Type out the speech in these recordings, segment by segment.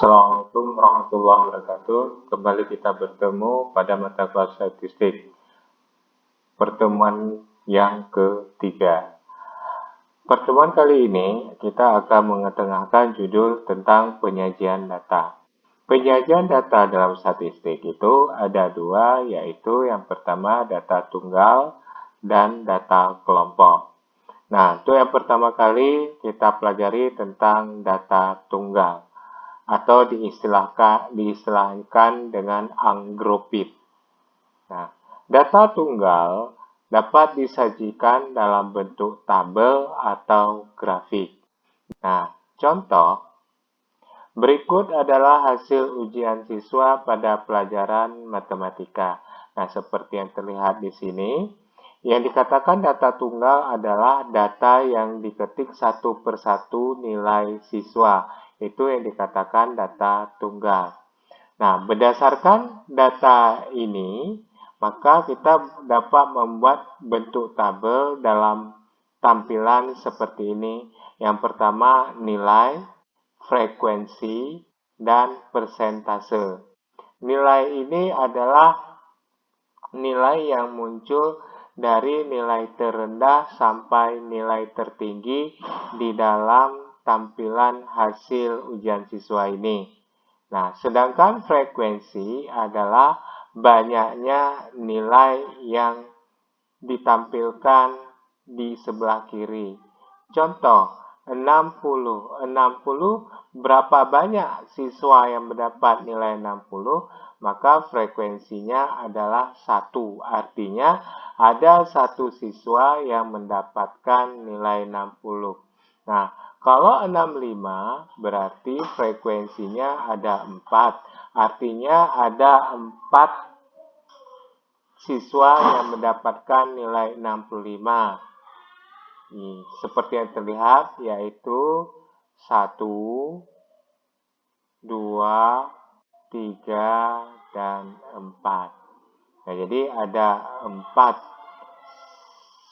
Assalamualaikum warahmatullahi wabarakatuh. Kembali kita bertemu pada mata kelas statistik. Pertemuan yang ketiga. Pertemuan kali ini kita akan mengetengahkan judul tentang penyajian data. Penyajian data dalam statistik itu ada dua, yaitu yang pertama data tunggal dan data kelompok. Nah, itu yang pertama kali kita pelajari tentang data tunggal atau diistilahkan dengan ungrouped. Nah, data tunggal dapat disajikan dalam bentuk tabel atau grafik. Nah, contoh berikut adalah hasil ujian siswa pada pelajaran matematika. Nah, seperti yang terlihat di sini, yang dikatakan data tunggal adalah data yang diketik satu persatu nilai siswa. Itu yang dikatakan data tunggal. Nah, berdasarkan data ini, maka kita dapat membuat bentuk tabel dalam tampilan seperti ini. Yang pertama, nilai, frekuensi, dan persentase. Nilai ini adalah nilai yang muncul dari nilai terendah sampai nilai tertinggi di dalam tampilan hasil ujian siswa ini. Nah, sedangkan frekuensi adalah banyaknya nilai yang ditampilkan di sebelah kiri. Contoh, 60. 60 berapa banyak siswa yang mendapat nilai 60? Maka frekuensinya adalah 1. Artinya ada satu siswa yang mendapatkan nilai 60. Nah, kalau 65 berarti frekuensinya ada 4. Artinya ada 4 siswa yang mendapatkan nilai 65. Seperti yang terlihat, yaitu 1, 2, 3, dan 4. Nah, jadi ada 4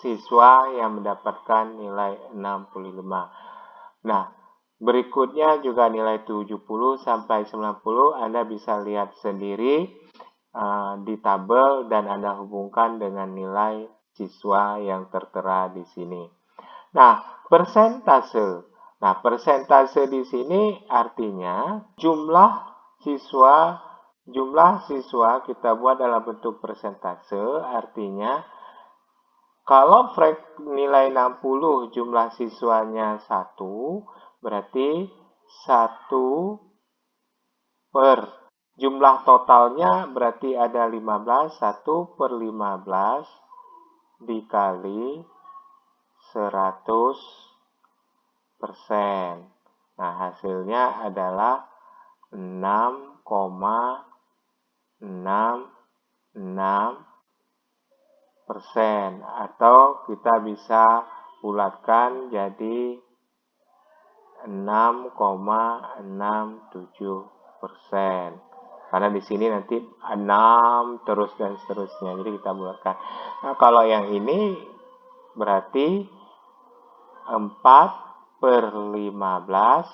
siswa yang mendapatkan nilai 65. Nah, berikutnya juga nilai 70 sampai 90 Anda bisa lihat sendiri di tabel dan Anda hubungkan dengan nilai siswa yang tertera di sini. Nah, persentase. Nah, persentase di sini artinya jumlah siswa kita buat dalam bentuk persentase, artinya kalau nilai 60 jumlah siswanya 1, berarti 1 per jumlah totalnya berarti ada 15, 1 per 15 dikali 100%. Nah, hasilnya adalah 6,66%. Atau kita bisa bulatkan jadi 6,67%. Karena di sini nanti 6 terus dan seterusnya. Jadi kita bulatkan. Nah, kalau yang ini berarti 4 per 15.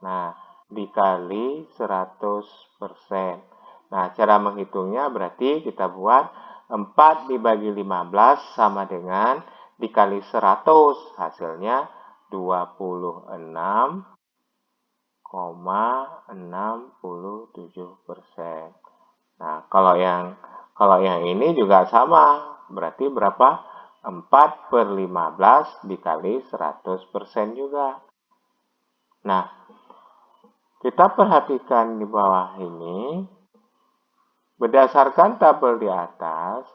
Nah, dikali 100%. Nah, cara menghitungnya berarti kita buat 4 dibagi 15 sama dengan dikali 100. Hasilnya 26,67%. Nah, kalau yang ini juga sama. Berarti berapa? 4 per 15 dikali 100% juga. Nah, kita perhatikan di bawah ini. Berdasarkan tabel di atas,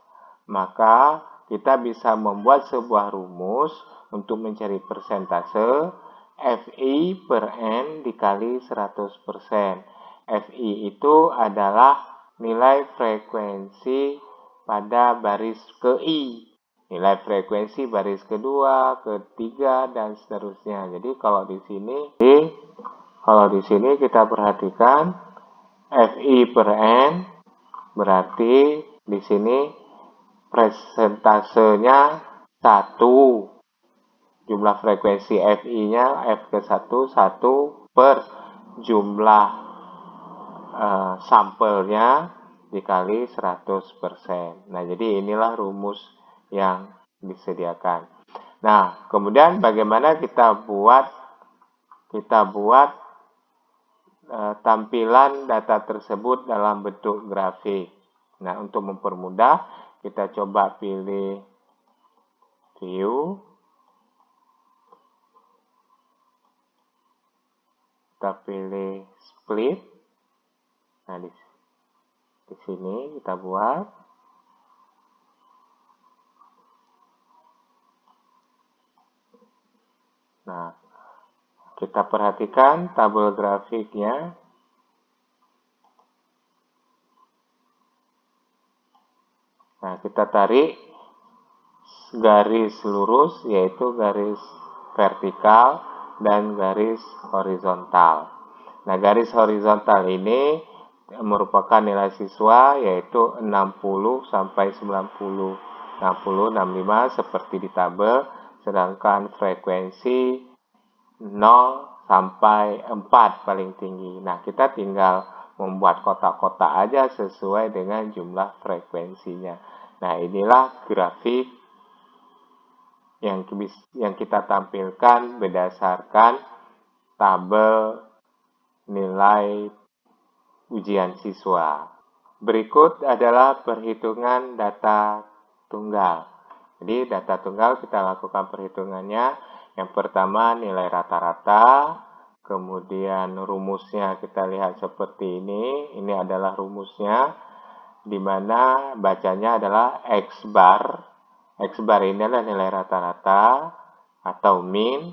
maka kita bisa membuat sebuah rumus untuk mencari persentase FI per N dikali 100%. FI itu adalah nilai frekuensi pada baris ke I. Nilai frekuensi baris kedua, ketiga, dan seterusnya. Jadi kalau di sini kita perhatikan FI per N berarti di sini persentasenya 1. Jumlah frekuensi FI-nya F ke 1 per jumlah sampelnya dikali 100%. Nah, jadi inilah rumus yang disediakan. Nah, kemudian bagaimana kita buat tampilan data tersebut dalam bentuk grafik. Nah, untuk mempermudah, kita coba pilih view. Kita pilih split. Nah, di sini kita buat. Nah, kita perhatikan tabel grafiknya. Nah, kita tarik garis lurus, yaitu garis vertikal dan garis horizontal. Nah, garis horizontal ini merupakan nilai siswa, yaitu 60 sampai 90, 60, 65 seperti di tabel, sedangkan frekuensi 0 sampai 4 paling tinggi. Nah, kita tinggal membuat kotak-kotak aja sesuai dengan jumlah frekuensinya. Nah, inilah grafik yang kita tampilkan berdasarkan tabel nilai ujian siswa. Berikut adalah perhitungan data tunggal. Jadi data tunggal kita lakukan perhitungannya. Yang pertama nilai rata-rata, kemudian rumusnya kita lihat seperti ini. Ini adalah rumusnya, di mana bacanya adalah X bar. X bar ini adalah nilai rata-rata atau min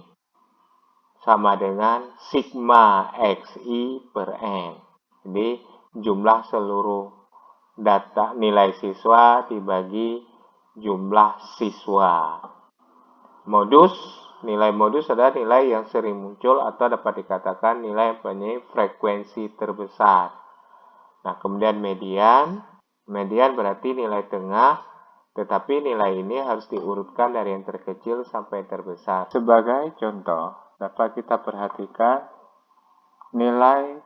sama dengan sigma XI per N. Jadi jumlah seluruh data nilai siswa dibagi jumlah siswa. Modus, nilai modus adalah nilai yang sering muncul atau dapat dikatakan nilai yang mempunyai frekuensi terbesar. Nah, kemudian median. Median berarti nilai tengah, tetapi nilai ini harus diurutkan dari yang terkecil sampai terbesar. Sebagai contoh, dapat kita perhatikan nilai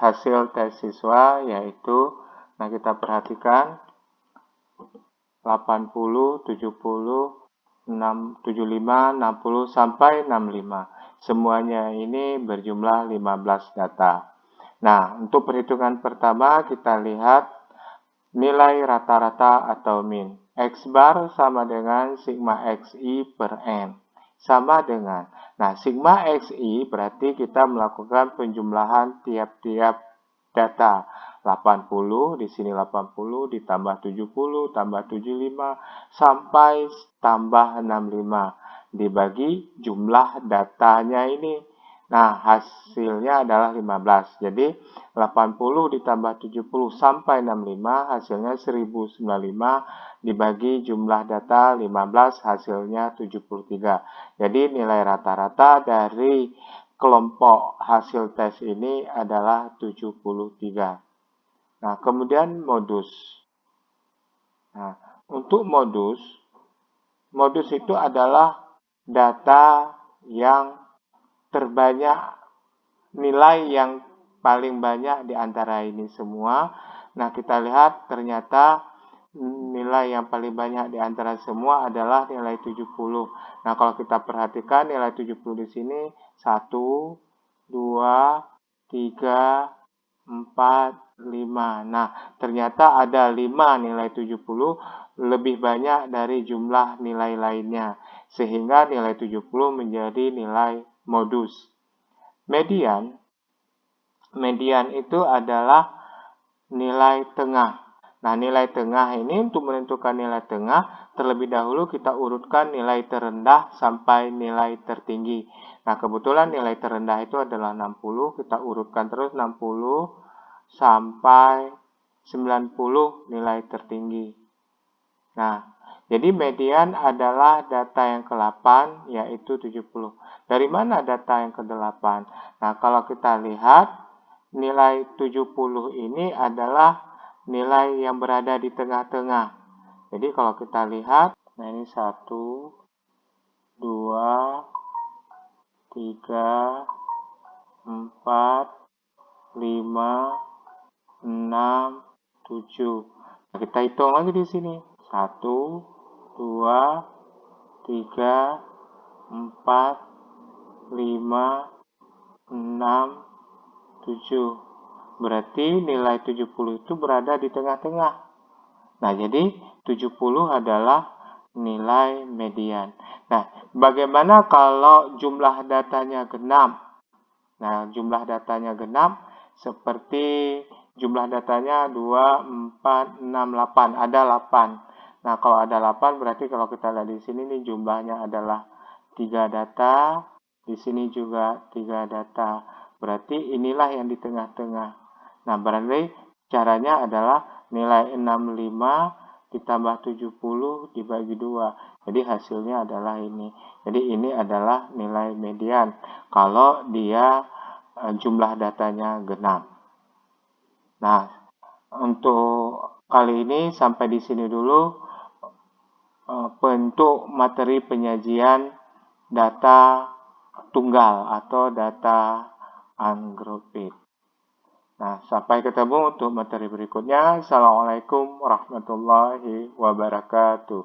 hasil tes siswa, yaitu, nah kita perhatikan 80, 70, 75, 60, sampai 65. Semuanya ini berjumlah 15 data. Nah, untuk perhitungan pertama kita lihat nilai rata-rata atau min. X bar sama dengan sigma XI per N. Sama dengan. Nah, sigma XI berarti kita melakukan penjumlahan tiap-tiap data. 80, di sini 80, ditambah 70, tambah 75, sampai tambah 65. Dibagi jumlah datanya ini. Nah, hasilnya adalah 15. Jadi, 80 ditambah 70 sampai 65, hasilnya 1095. Dibagi jumlah data 15, hasilnya 73. Jadi, nilai rata-rata dari kelompok hasil tes ini adalah 73. Nah, kemudian modus. Nah, untuk modus itu adalah data yang terbanyak, nilai yang paling banyak di antara ini semua. Nah, kita lihat ternyata nilai yang paling banyak di antara semua adalah nilai 70. Nah, kalau kita perhatikan nilai 70 di sini 1, 2, 3, 4, 5. Nah, ternyata ada 5 nilai 70 lebih banyak dari jumlah nilai lainnya. Sehingga nilai 70 menjadi nilai modus. Median itu adalah nilai tengah. Nah, nilai tengah ini untuk menentukan nilai tengah, terlebih dahulu kita urutkan nilai terendah sampai nilai tertinggi. Nah, kebetulan nilai terendah itu adalah 60, kita urutkan terus 60 sampai 90 nilai tertinggi. Nah, jadi median adalah data yang ke-8, yaitu 70. Dari mana data yang ke-8? Nah, kalau kita lihat, nilai 70 ini adalah nilai yang berada di tengah-tengah. Jadi kalau kita lihat, nah ini 1, 2, 3, 4, 5, 6, 7. Nah, kita hitung lagi di sini. 1, 2, 3, 4, 5, 6, 7. Berarti nilai 70 itu berada di tengah-tengah. Nah, jadi 70 adalah nilai median. Nah, bagaimana kalau jumlah datanya genap? Nah, jumlah datanya genap seperti jumlah datanya 2, 4, 6, 8. Ada 8. Nah, kalau ada 8 berarti kalau kita lihat di sini nih jumlahnya adalah 3 data. Di sini juga 3 data. Berarti inilah yang di tengah-tengah. Nah, berarti caranya adalah nilai 65 ditambah 70 dibagi 2. Jadi hasilnya adalah ini. Jadi ini adalah nilai median kalau dia jumlah datanya genap. Nah, untuk kali ini sampai di sini dulu bentuk materi penyajian data tunggal atau data ungrouped. Nah, sampai ketemu untuk materi berikutnya. Assalamualaikum warahmatullahi wabarakatuh.